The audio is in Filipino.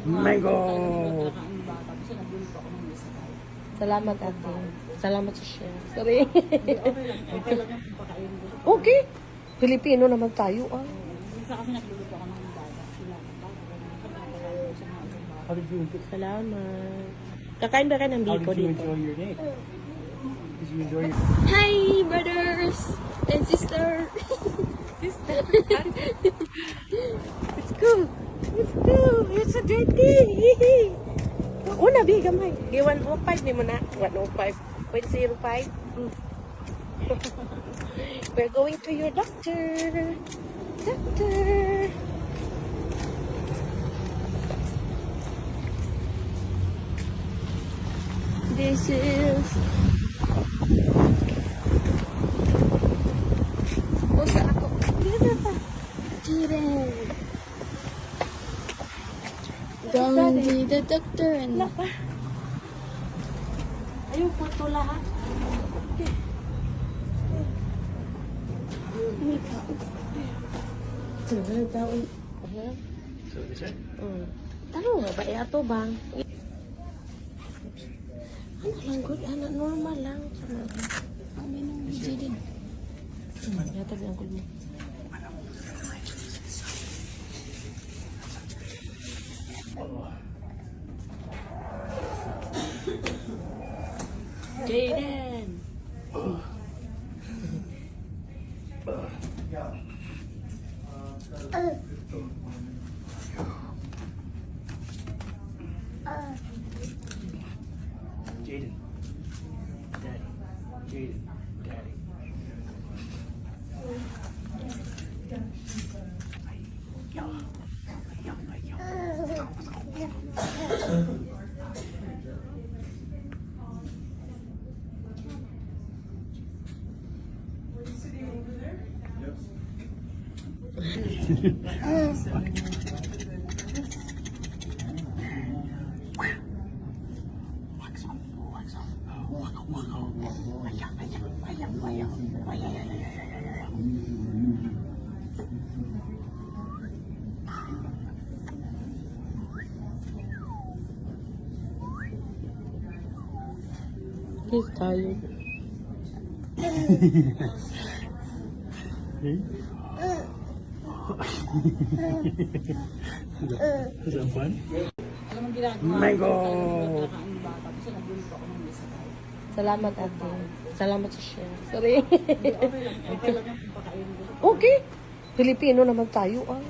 Mango! Salamat ate. Salamat sa share. Sorry. Okay. Pilipino naman tayo ah. How did you Salamat. Kakain ba ka ng biko dito? enjoy your day? Did you enjoy your Hi brothers and sister. Sister. Let's go. Let's go. It's a great day. Una bi gamay. Di 105 ni mo na. 105.05. We're going to your doctor. Doctor. This is Usa ako. Dito pa. Jiren. Going to the doctor and Lapa. Ayun po ito lahat. Taon. So is that? Taro nga ba ito bang? Ano lang good? Ano normal lang. kami nung Jaden. Yatag ang good mo. Jaden. Jaden. Daddy. Jaden. Daddy. He's tired. Is that fun? Mango! Salamat ate. Salamat sa share. Sorry. Okay. Pilipino naman tayo ah.